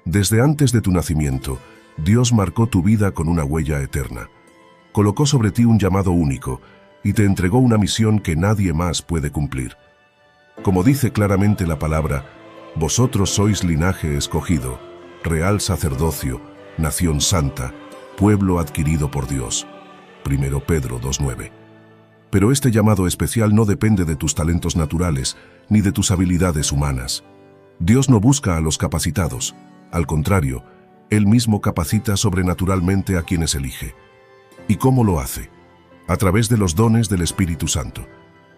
Desde antes de tu nacimiento, Dios marcó tu vida con una huella eterna. Colocó sobre ti un llamado único y te entregó una misión que nadie más puede cumplir. Como dice claramente la palabra, vosotros sois linaje escogido, real sacerdocio, nación santa, pueblo adquirido por Dios. 1 Pedro 2:9. Pero este llamado especial no depende de tus talentos naturales ni de tus habilidades humanas. Dios no busca a los capacitados. Al contrario, Él mismo capacita sobrenaturalmente a quienes elige. ¿Y cómo lo hace? A través de los dones del Espíritu Santo.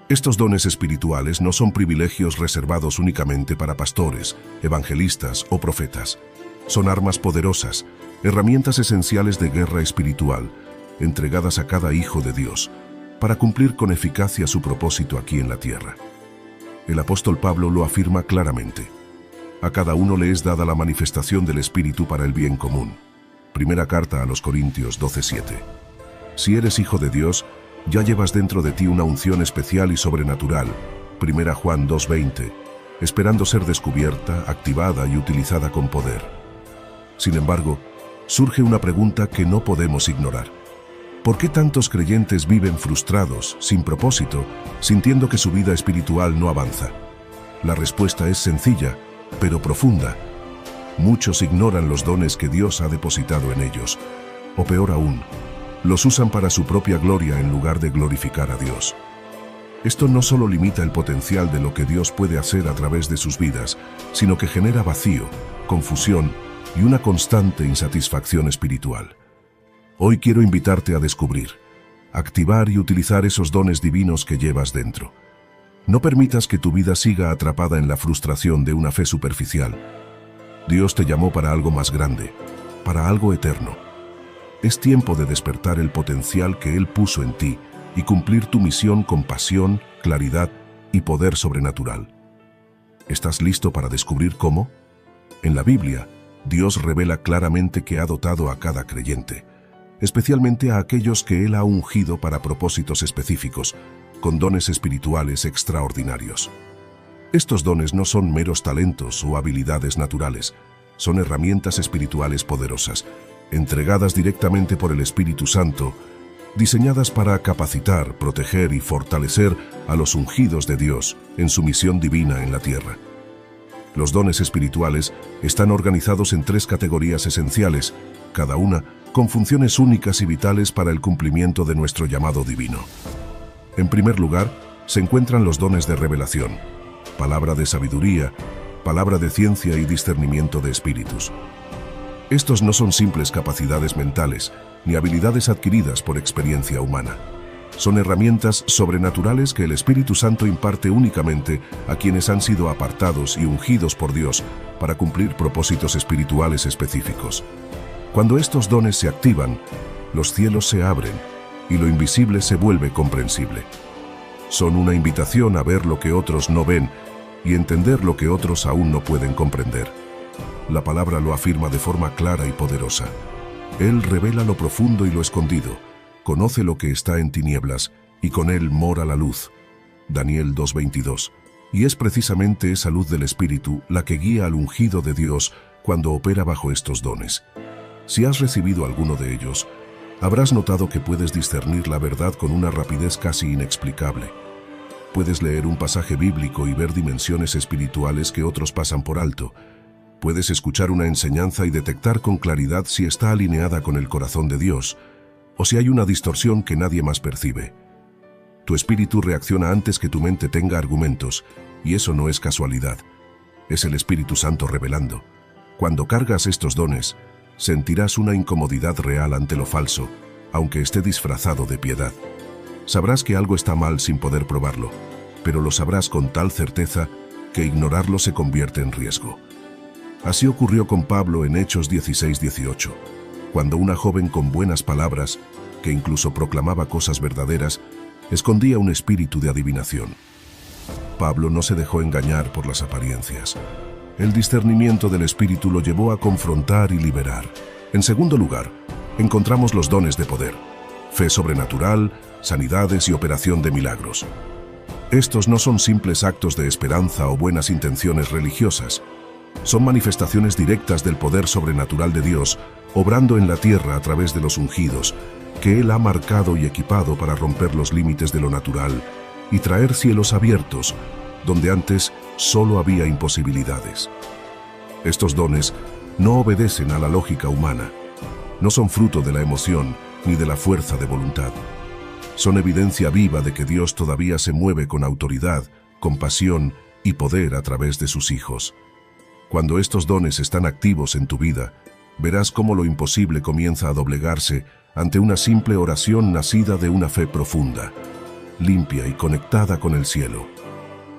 Estos dones espirituales no son privilegios reservados únicamente para pastores, evangelistas o profetas. Son armas poderosas, herramientas esenciales de guerra espiritual, entregadas a cada hijo de Dios, para cumplir con eficacia su propósito aquí en la tierra. El apóstol Pablo lo afirma claramente. A cada uno le es dada la manifestación del Espíritu para el bien común. Primera carta a los Corintios 12:7. Si eres hijo de Dios, ya llevas dentro de ti una unción especial y sobrenatural. 1 Juan 2:20, esperando ser descubierta, activada y utilizada con poder. Sin embargo, surge una pregunta que no podemos ignorar. ¿Por qué tantos creyentes viven frustrados, sin propósito, sintiendo que su vida espiritual no avanza? La respuesta es sencilla, pero profunda. Muchos ignoran los dones que Dios ha depositado en ellos, o peor aún, los usan para su propia gloria en lugar de glorificar a Dios. Esto no solo limita el potencial de lo que Dios puede hacer a través de sus vidas, sino que genera vacío, confusión y una constante insatisfacción espiritual. Hoy quiero invitarte a descubrir, activar y utilizar esos dones divinos que llevas dentro. No permitas que tu vida siga atrapada en la frustración de una fe superficial. Dios te llamó para algo más grande, para algo eterno. Es tiempo de despertar el potencial que Él puso en ti y cumplir tu misión con pasión, claridad y poder sobrenatural. ¿Estás listo para descubrir cómo? En la Biblia, Dios revela claramente que ha dotado a cada creyente, especialmente a aquellos que Él ha ungido para propósitos específicos, con dones espirituales extraordinarios. Estos dones no son meros talentos o habilidades naturales, son herramientas espirituales poderosas, entregadas directamente por el Espíritu Santo, diseñadas para capacitar, proteger y fortalecer a los ungidos de Dios en su misión divina en la tierra. Los dones espirituales están organizados en 3 categorías esenciales, cada una con funciones únicas y vitales para el cumplimiento de nuestro llamado divino. En primer lugar, se encuentran los dones de revelación, palabra de sabiduría, palabra de ciencia y discernimiento de espíritus. Estos no son simples capacidades mentales, ni habilidades adquiridas por experiencia humana. Son herramientas sobrenaturales que el Espíritu Santo imparte únicamente a quienes han sido apartados y ungidos por Dios para cumplir propósitos espirituales específicos. Cuando estos dones se activan, los cielos se abren y lo invisible se vuelve comprensible. Son una invitación a ver lo que otros no ven y entender lo que otros aún no pueden comprender. La palabra lo afirma de forma clara y poderosa. Él revela lo profundo y lo escondido, conoce lo que está en tinieblas, y con él mora la luz. Daniel 2:22. Y es precisamente esa luz del Espíritu la que guía al ungido de Dios cuando opera bajo estos dones. Si has recibido alguno de ellos, habrás notado que puedes discernir la verdad con una rapidez casi inexplicable. Puedes leer un pasaje bíblico y ver dimensiones espirituales que otros pasan por alto. Puedes escuchar una enseñanza y detectar con claridad si está alineada con el corazón de Dios, o si hay una distorsión que nadie más percibe. Tu espíritu reacciona antes que tu mente tenga argumentos, y eso no es casualidad. Es el Espíritu Santo revelando. Cuando cargas estos dones, sentirás una incomodidad real ante lo falso, aunque esté disfrazado de piedad. Sabrás que algo está mal sin poder probarlo, pero lo sabrás con tal certeza que ignorarlo se convierte en riesgo. Así ocurrió con Pablo en Hechos 16:18, cuando una joven con buenas palabras, que incluso proclamaba cosas verdaderas, escondía un espíritu de adivinación. Pablo no se dejó engañar por las apariencias. El discernimiento del espíritu lo llevó a confrontar y liberar. En segundo lugar, encontramos los dones de poder, fe sobrenatural, sanidades y operación de milagros. Estos no son simples actos de esperanza o buenas intenciones religiosas. Son manifestaciones directas del poder sobrenatural de Dios, obrando en la tierra a través de los ungidos, que Él ha marcado y equipado para romper los límites de lo natural y traer cielos abiertos, donde antes solo había imposibilidades. Estos dones no obedecen a la lógica humana, no son fruto de la emoción ni de la fuerza de voluntad. Son evidencia viva de que Dios todavía se mueve con autoridad, compasión y poder a través de sus hijos. Cuando estos dones están activos en tu vida, verás cómo lo imposible comienza a doblegarse ante una simple oración nacida de una fe profunda, limpia y conectada con el cielo.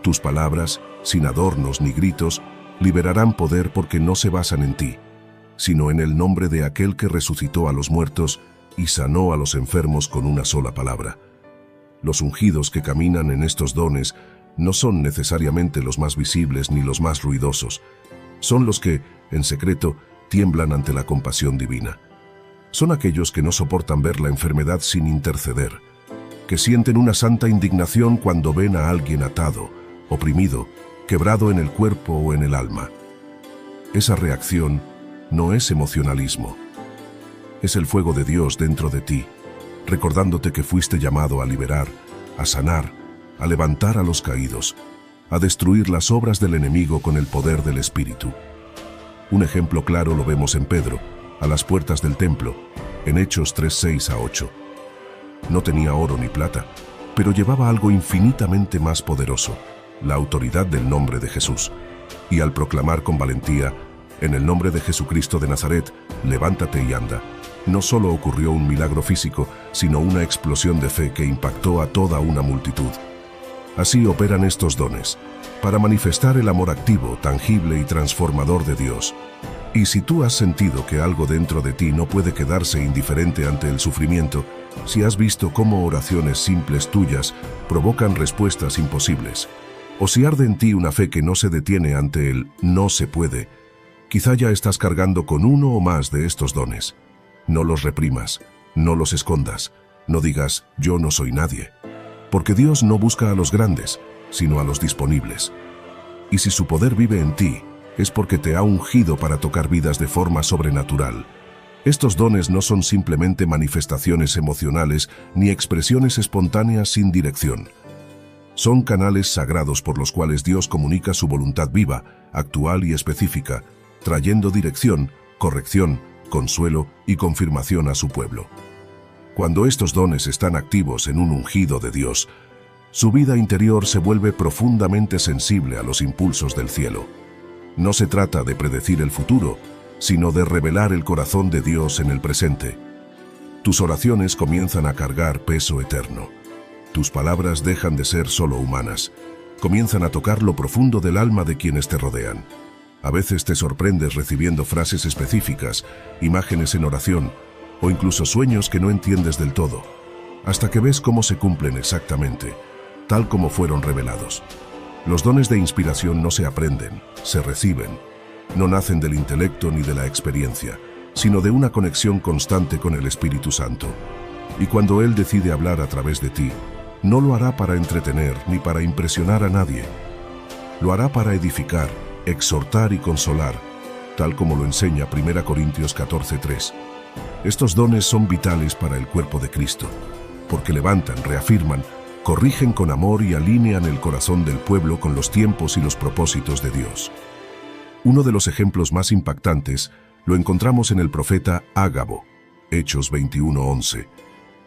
Tus palabras, sin adornos ni gritos, liberarán poder porque no se basan en ti, sino en el nombre de aquel que resucitó a los muertos y sanó a los enfermos con una sola palabra. Los ungidos que caminan en estos dones no son necesariamente los más visibles ni los más ruidosos. Son los que, en secreto, tiemblan ante la compasión divina. Son aquellos que no soportan ver la enfermedad sin interceder, que sienten una santa indignación cuando ven a alguien atado, oprimido, quebrado en el cuerpo o en el alma. Esa reacción no es emocionalismo. Es el fuego de Dios dentro de ti, recordándote que fuiste llamado a liberar, a sanar, a levantar a los caídos, a destruir las obras del enemigo con el poder del Espíritu. Un ejemplo claro lo vemos en Pedro, a las puertas del templo, en Hechos 3:6-8. No tenía oro ni plata, pero llevaba algo infinitamente más poderoso, la autoridad del nombre de Jesús. Y al proclamar con valentía, en el nombre de Jesucristo de Nazaret, levántate y anda, no solo ocurrió un milagro físico, sino una explosión de fe que impactó a toda una multitud. Así operan estos dones, para manifestar el amor activo, tangible y transformador de Dios. Y si tú has sentido que algo dentro de ti no puede quedarse indiferente ante el sufrimiento, si has visto cómo oraciones simples tuyas provocan respuestas imposibles, o si arde en ti una fe que no se detiene ante el no se puede, quizá ya estás cargando con uno o más de estos dones. No los reprimas, no los escondas, no digas yo no soy nadie. Porque Dios no busca a los grandes, sino a los disponibles. Y si su poder vive en ti, es porque te ha ungido para tocar vidas de forma sobrenatural. Estos dones no son simplemente manifestaciones emocionales ni expresiones espontáneas sin dirección. Son canales sagrados por los cuales Dios comunica su voluntad viva, actual y específica, trayendo dirección, corrección, consuelo y confirmación a su pueblo. Cuando estos dones están activos en un ungido de Dios, su vida interior se vuelve profundamente sensible a los impulsos del cielo. No se trata de predecir el futuro, sino de revelar el corazón de Dios en el presente. Tus oraciones comienzan a cargar peso eterno. Tus palabras dejan de ser solo humanas, comienzan a tocar lo profundo del alma de quienes te rodean. A veces te sorprendes recibiendo frases específicas, imágenes en oración, o incluso sueños que no entiendes del todo, hasta que ves cómo se cumplen exactamente, tal como fueron revelados. Los dones de inspiración no se aprenden, se reciben. No nacen del intelecto ni de la experiencia, sino de una conexión constante con el Espíritu Santo. Y cuando Él decide hablar a través de ti, no lo hará para entretener ni para impresionar a nadie. Lo hará para edificar, exhortar y consolar, tal como lo enseña 1 Corintios 14:3. Estos dones son vitales para el cuerpo de Cristo, porque levantan, reafirman, corrigen con amor y alinean el corazón del pueblo con los tiempos y los propósitos de Dios. Uno de los ejemplos más impactantes lo encontramos en el profeta Ágabo, Hechos 21:11,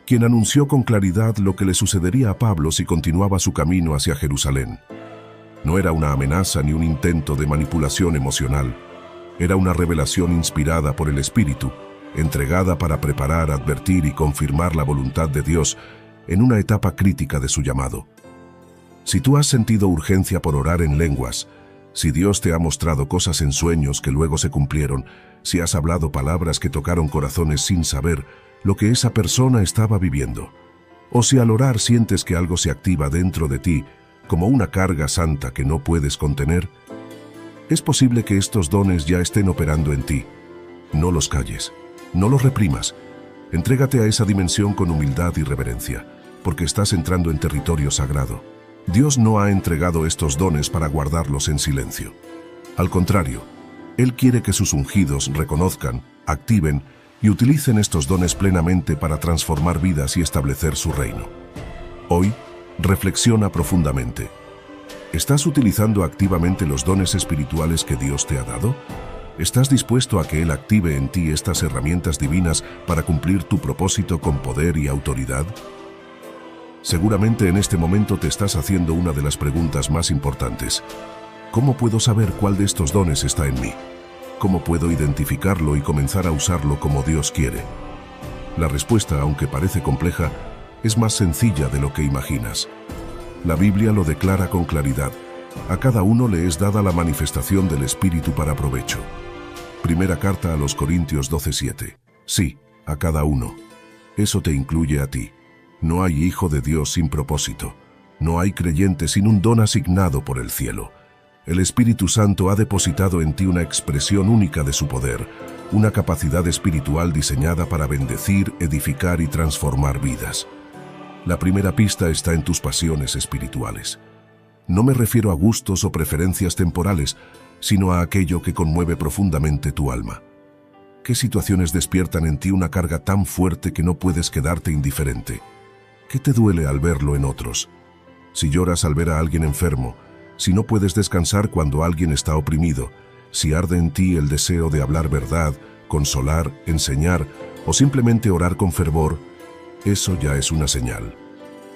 quien anunció con claridad lo que le sucedería a Pablo si continuaba su camino hacia Jerusalén. No era una amenaza ni un intento de manipulación emocional, era una revelación inspirada por el Espíritu, entregada para preparar, advertir y confirmar la voluntad de Dios en una etapa crítica de su llamado. Si tú has sentido urgencia por orar en lenguas, si Dios te ha mostrado cosas en sueños que luego se cumplieron, si has hablado palabras que tocaron corazones sin saber lo que esa persona estaba viviendo, o si al orar sientes que algo se activa dentro de ti como una carga santa que no puedes contener, es posible que estos dones ya estén operando en ti. No los calles. No los reprimas. Entrégate a esa dimensión con humildad y reverencia, porque estás entrando en territorio sagrado. Dios no ha entregado estos dones para guardarlos en silencio. Al contrario, Él quiere que sus ungidos reconozcan, activen y utilicen estos dones plenamente para transformar vidas y establecer su reino. Hoy, reflexiona profundamente. ¿Estás utilizando activamente los dones espirituales que Dios te ha dado? ¿Estás dispuesto a que Él active en ti estas herramientas divinas para cumplir tu propósito con poder y autoridad? Seguramente en este momento te estás haciendo una de las preguntas más importantes. ¿Cómo puedo saber cuál de estos dones está en mí? ¿Cómo puedo identificarlo y comenzar a usarlo como Dios quiere? La respuesta, aunque parece compleja, es más sencilla de lo que imaginas. La Biblia lo declara con claridad. A cada uno le es dada la manifestación del Espíritu para provecho. Primera carta a los Corintios 12:7. Sí, a cada uno. Eso te incluye a ti. No hay hijo de Dios sin propósito. No hay creyente sin un don asignado por el cielo. El Espíritu Santo ha depositado en ti una expresión única de su poder, una capacidad espiritual diseñada para bendecir, edificar y transformar vidas. La primera pista está en tus pasiones espirituales. No me refiero a gustos o preferencias temporales, sino a aquello que conmueve profundamente tu alma. ¿Qué situaciones despiertan en ti una carga tan fuerte que no puedes quedarte indiferente? ¿Qué te duele al verlo en otros? Si lloras al ver a alguien enfermo, si no puedes descansar cuando alguien está oprimido, si arde en ti el deseo de hablar verdad, consolar, enseñar o simplemente orar con fervor, eso ya es una señal.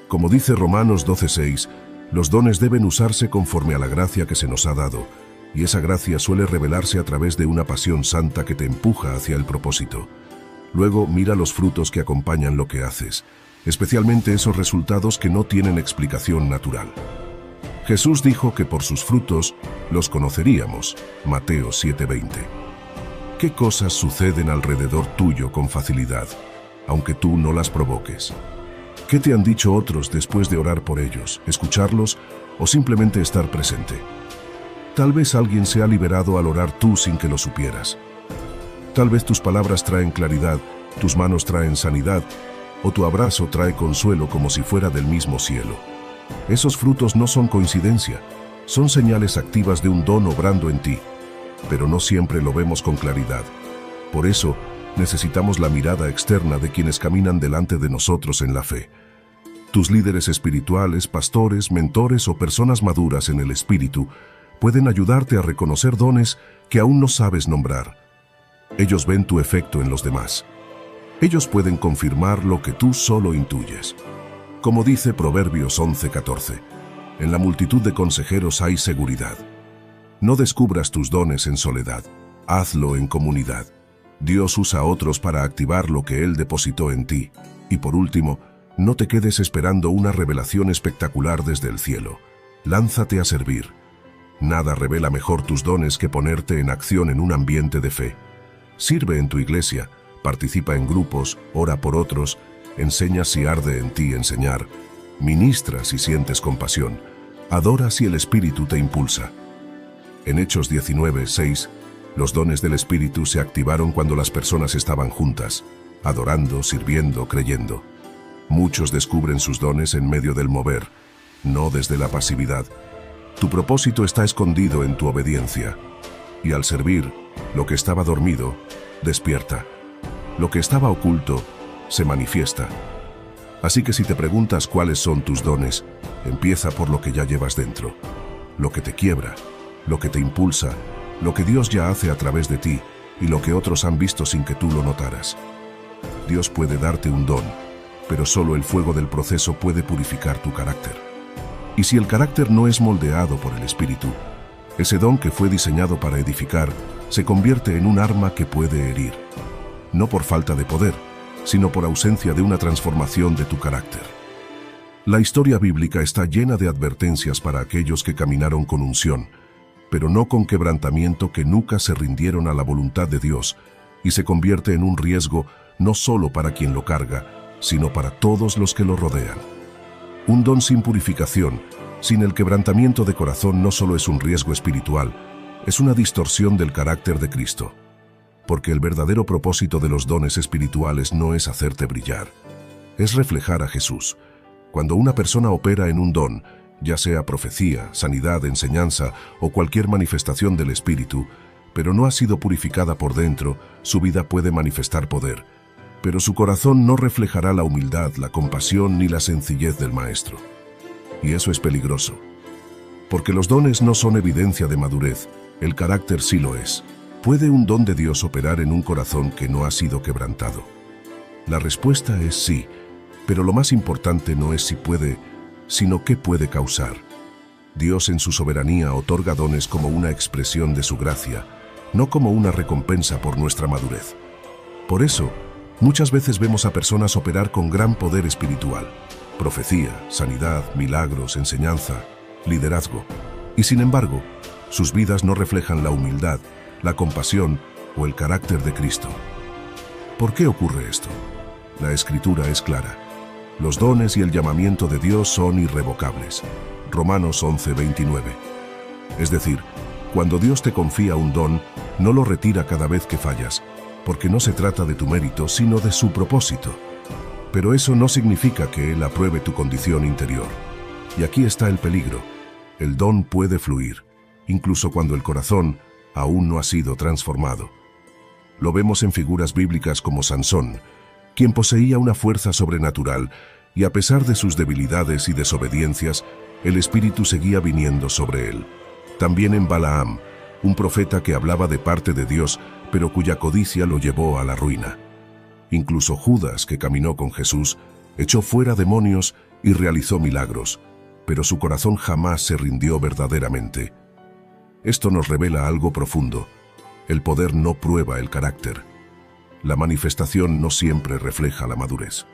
Como dice Romanos 12:6, los dones deben usarse conforme a la gracia que se nos ha dado, y esa gracia suele revelarse a través de una pasión santa que te empuja hacia el propósito. Luego mira los frutos que acompañan lo que haces, especialmente esos resultados que no tienen explicación natural. Jesús dijo que por sus frutos los conoceríamos, Mateo 7:20. ¿Qué cosas suceden alrededor tuyo con facilidad, aunque tú no las provoques? ¿Qué te han dicho otros después de orar por ellos, escucharlos o simplemente estar presente? Tal vez alguien se ha liberado al orar tú sin que lo supieras. Tal vez tus palabras traen claridad, tus manos traen sanidad, o tu abrazo trae consuelo como si fuera del mismo cielo. Esos frutos no son coincidencia, son señales activas de un don obrando en ti, pero no siempre lo vemos con claridad. Por eso, necesitamos la mirada externa de quienes caminan delante de nosotros en la fe. Tus líderes espirituales, pastores, mentores o personas maduras en el espíritu pueden ayudarte a reconocer dones que aún no sabes nombrar. Ellos ven tu efecto en los demás. Ellos pueden confirmar lo que tú solo intuyes. Como dice Proverbios 11:14, en la multitud de consejeros hay seguridad. No descubras tus dones en soledad, hazlo en comunidad. Dios usa a otros para activar lo que Él depositó en ti. Y por último, no te quedes esperando una revelación espectacular desde el cielo. Lánzate a servir. Nada revela mejor tus dones que ponerte en acción en un ambiente de fe. Sirve en tu iglesia, participa en grupos, ora por otros, enseña si arde en ti enseñar, ministra si sientes compasión, adora si el Espíritu te impulsa. En Hechos 19:6, los dones del Espíritu se activaron cuando las personas estaban juntas, adorando, sirviendo, creyendo. Muchos descubren sus dones en medio del mover, no desde la pasividad. Tu propósito está escondido en tu obediencia, y al servir, lo que estaba dormido, despierta. Lo que estaba oculto, se manifiesta. Así que si te preguntas cuáles son tus dones, empieza por lo que ya llevas dentro, lo que te quiebra, lo que te impulsa, lo que Dios ya hace a través de ti y lo que otros han visto sin que tú lo notaras. Dios puede darte un don, pero solo el fuego del proceso puede purificar tu carácter. Y si el carácter no es moldeado por el Espíritu, ese don que fue diseñado para edificar se convierte en un arma que puede herir, no por falta de poder, sino por ausencia de una transformación de tu carácter. La historia bíblica está llena de advertencias para aquellos que caminaron con unción, pero no con quebrantamiento, que nunca se rindieron a la voluntad de Dios, y se convierte en un riesgo no solo para quien lo carga, sino para todos los que lo rodean. Un don sin purificación, sin el quebrantamiento de corazón, no solo es un riesgo espiritual, es una distorsión del carácter de Cristo. Porque el verdadero propósito de los dones espirituales no es hacerte brillar, es reflejar a Jesús. Cuando una persona opera en un don, ya sea profecía, sanidad, enseñanza o cualquier manifestación del Espíritu, pero no ha sido purificada por dentro, su vida puede manifestar poder, pero su corazón no reflejará la humildad, la compasión ni la sencillez del Maestro. Y eso es peligroso, porque los dones no son evidencia de madurez, el carácter sí lo es. ¿Puede un don de Dios operar en un corazón que no ha sido quebrantado? La respuesta es sí, pero lo más importante no es si puede, sino qué puede causar. Dios en su soberanía otorga dones como una expresión de su gracia, no como una recompensa por nuestra madurez. Por eso, muchas veces vemos a personas operar con gran poder espiritual, profecía, sanidad, milagros, enseñanza, liderazgo, y sin embargo, sus vidas no reflejan la humildad, la compasión o el carácter de Cristo. ¿Por qué ocurre esto? La Escritura es clara. Los dones y el llamamiento de Dios son irrevocables. Romanos 11:29. Es decir, cuando Dios te confía un don, no lo retira cada vez que fallas, porque no se trata de tu mérito, sino de su propósito. Pero eso no significa que Él apruebe tu condición interior. Y aquí está el peligro. El don puede fluir, incluso cuando el corazón aún no ha sido transformado. Lo vemos en figuras bíblicas como Sansón, quien poseía una fuerza sobrenatural, y a pesar de sus debilidades y desobediencias, el Espíritu seguía viniendo sobre él. También en Balaam, un profeta que hablaba de parte de Dios, pero cuya codicia lo llevó a la ruina. Incluso Judas, que caminó con Jesús, echó fuera demonios y realizó milagros, pero su corazón jamás se rindió verdaderamente. Esto nos revela algo profundo. El poder no prueba el carácter. La manifestación no siempre refleja la madurez.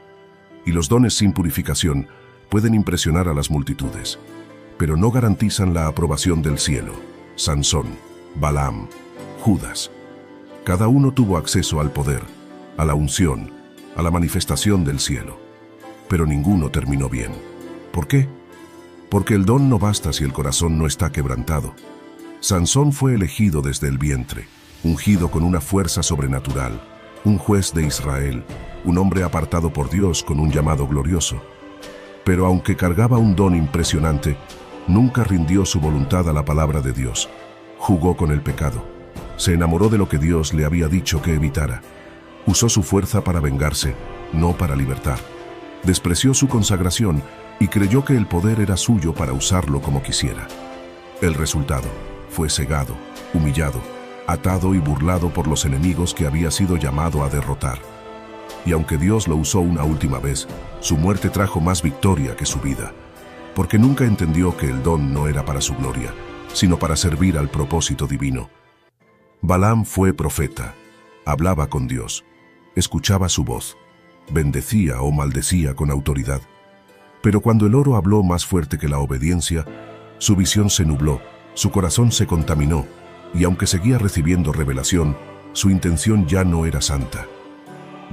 Y los dones sin purificación pueden impresionar a las multitudes, pero no garantizan la aprobación del cielo. Sansón, Balaam, Judas. Cada uno tuvo acceso al poder, a la unción, a la manifestación del cielo. Pero ninguno terminó bien. ¿Por qué? Porque el don no basta si el corazón no está quebrantado. Sansón fue elegido desde el vientre, ungido con una fuerza sobrenatural, un juez de Israel, un hombre apartado por Dios con un llamado glorioso. Pero aunque cargaba un don impresionante, nunca rindió su voluntad a la palabra de Dios. Jugó con el pecado. Se enamoró de lo que Dios le había dicho que evitara. Usó su fuerza para vengarse, no para libertar. Despreció su consagración y creyó que el poder era suyo para usarlo como quisiera. El resultado: fue cegado, humillado, atado y burlado por los enemigos que había sido llamado a derrotar. Y aunque Dios lo usó una última vez, su muerte trajo más victoria que su vida, porque nunca entendió que el don no era para su gloria, sino para servir al propósito divino. Balaam fue profeta, hablaba con Dios, escuchaba su voz, bendecía o maldecía con autoridad. Pero cuando el oro habló más fuerte que la obediencia, su visión se nubló, su corazón se contaminó, y aunque seguía recibiendo revelación, su intención ya no era santa.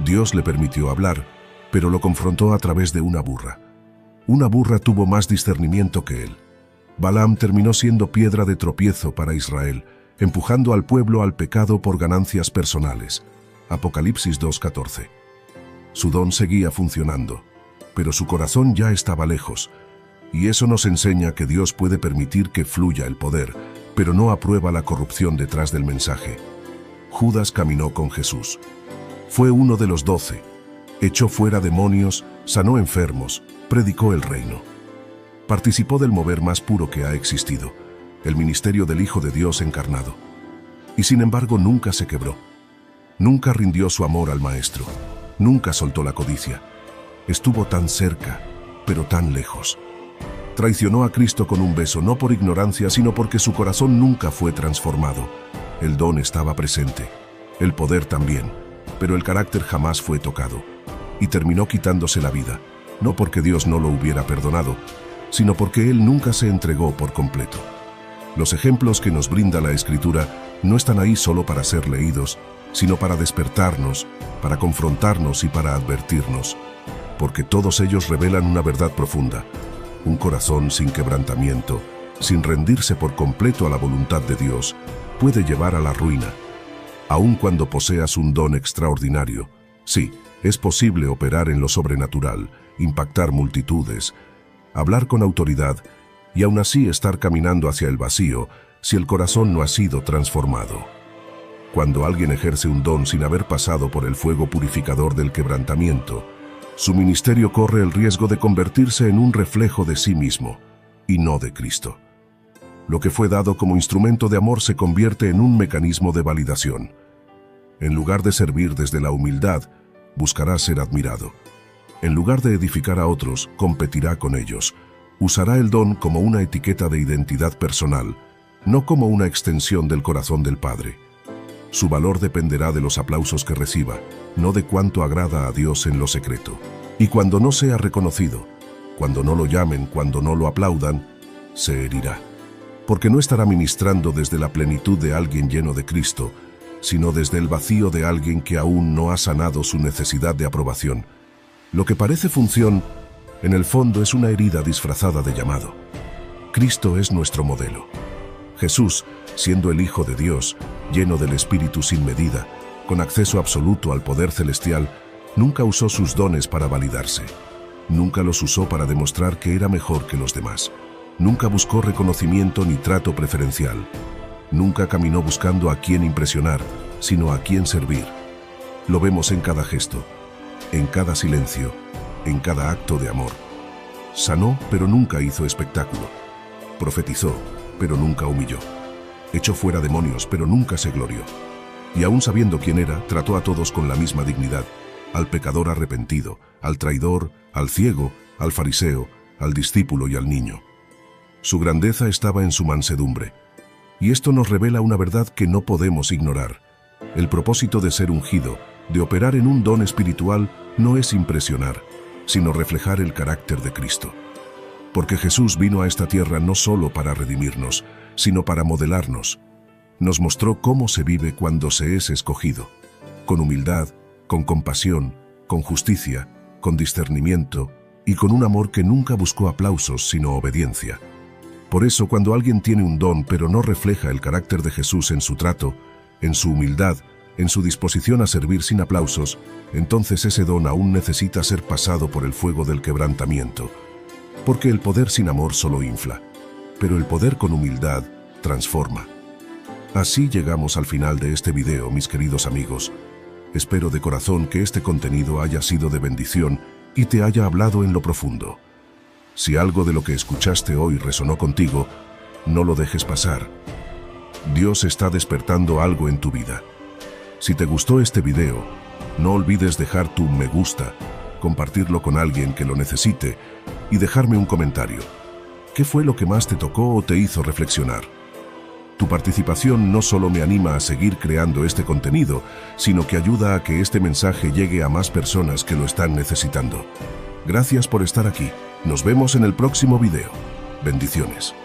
Dios le permitió hablar, pero lo confrontó a través de una burra. Una burra tuvo más discernimiento que él. Balaam terminó siendo piedra de tropiezo para Israel, empujando al pueblo al pecado por ganancias personales. Apocalipsis 2:14. Su don seguía funcionando, pero su corazón ya estaba lejos, y eso nos enseña que Dios puede permitir que fluya el poder, pero no aprueba la corrupción detrás del mensaje. Judas caminó con Jesús. Fue uno de los 12. Echó fuera demonios, sanó enfermos, predicó el reino. Participó del mover más puro que ha existido, el ministerio del Hijo de Dios encarnado. Y sin embargo nunca se quebró. Nunca rindió su amor al Maestro. Nunca soltó la codicia. Estuvo tan cerca, pero tan lejos. Traicionó a Cristo con un beso, no por ignorancia, sino porque su corazón nunca fue transformado. El don estaba presente, el poder también, pero el carácter jamás fue tocado. Y terminó quitándose la vida, no porque Dios no lo hubiera perdonado, sino porque Él nunca se entregó por completo. Los ejemplos que nos brinda la Escritura no están ahí solo para ser leídos, sino para despertarnos, para confrontarnos y para advertirnos, porque todos ellos revelan una verdad profunda. Un corazón sin quebrantamiento, sin rendirse por completo a la voluntad de Dios, puede llevar a la ruina. Aun cuando poseas un don extraordinario, sí, es posible operar en lo sobrenatural, impactar multitudes, hablar con autoridad y aún así estar caminando hacia el vacío si el corazón no ha sido transformado. Cuando alguien ejerce un don sin haber pasado por el fuego purificador del quebrantamiento, su ministerio corre el riesgo de convertirse en un reflejo de sí mismo y no de Cristo. Lo que fue dado como instrumento de amor se convierte en un mecanismo de validación. En lugar de servir desde la humildad, buscará ser admirado. En lugar de edificar a otros, competirá con ellos. Usará el don como una etiqueta de identidad personal, no como una extensión del corazón del Padre. Su valor dependerá de los aplausos que reciba, no de cuánto agrada a Dios en lo secreto. Y cuando no sea reconocido, cuando no lo llamen, cuando no lo aplaudan, se herirá. Porque no estará ministrando desde la plenitud de alguien lleno de Cristo, sino desde el vacío de alguien que aún no ha sanado su necesidad de aprobación. Lo que parece función, en el fondo es una herida disfrazada de llamado. Cristo es nuestro modelo. Jesús, siendo el Hijo de Dios, lleno del Espíritu sin medida, con acceso absoluto al poder celestial, nunca usó sus dones para validarse. Nunca los usó para demostrar que era mejor que los demás. Nunca buscó reconocimiento ni trato preferencial. Nunca caminó buscando a quién impresionar, sino a quién servir. Lo vemos en cada gesto, en cada silencio, en cada acto de amor. Sanó, pero nunca hizo espectáculo. Profetizó, pero nunca humilló. Echó fuera demonios, pero nunca se glorió. Y aún sabiendo quién era, trató a todos con la misma dignidad, al pecador arrepentido, al traidor, al ciego, al fariseo, al discípulo y al niño. Su grandeza estaba en su mansedumbre. Y esto nos revela una verdad que no podemos ignorar. El propósito de ser ungido, de operar en un don espiritual, no es impresionar, sino reflejar el carácter de Cristo. Porque Jesús vino a esta tierra no solo para redimirnos, sino para modelarnos. Nos mostró cómo se vive cuando se es escogido, con humildad, con compasión, con justicia, con discernimiento y con un amor que nunca buscó aplausos sino obediencia. Por eso, cuando alguien tiene un don pero no refleja el carácter de Jesús en su trato, en su humildad, en su disposición a servir sin aplausos, entonces ese don aún necesita ser pasado por el fuego del quebrantamiento. Porque el poder sin amor solo infla, pero el poder con humildad transforma. Así llegamos al final de este video, mis queridos amigos. Espero de corazón que este contenido haya sido de bendición y te haya hablado en lo profundo. Si algo de lo que escuchaste hoy resonó contigo, no lo dejes pasar. Dios está despertando algo en tu vida. Si te gustó este video, no olvides dejar tu me gusta, compartirlo con alguien que lo necesite y dejarme un comentario. ¿Qué fue lo que más te tocó o te hizo reflexionar? Tu participación no solo me anima a seguir creando este contenido, sino que ayuda a que este mensaje llegue a más personas que lo están necesitando. Gracias por estar aquí. Nos vemos en el próximo video. Bendiciones.